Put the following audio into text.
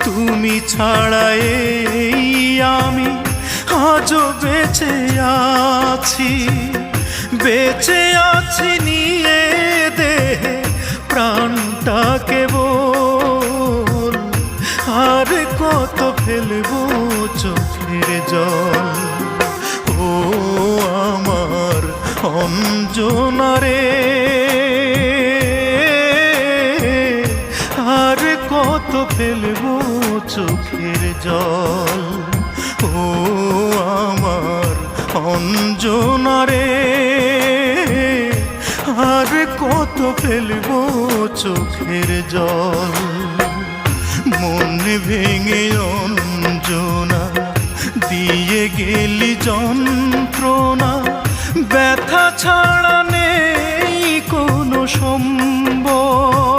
তুমি ছাড়া এই আমি আজও বেঁচে আছি, বেঁচে আছি নিয়ে দেহে প্রাণটা কেবল। আর কত ফেলবো চোখের জল, ও আমার অঞ্জনা রে। আর কত ফেলবো চোখের জল, ও আমার অঞ্জনা রে। আর কত ফেলবো চোখের জল। মন ভেঙে অঞ্জনা দিয়ে গেলি যন্ত্রণা, ব্যথা ছাড়া নেই কোনো সম্বল।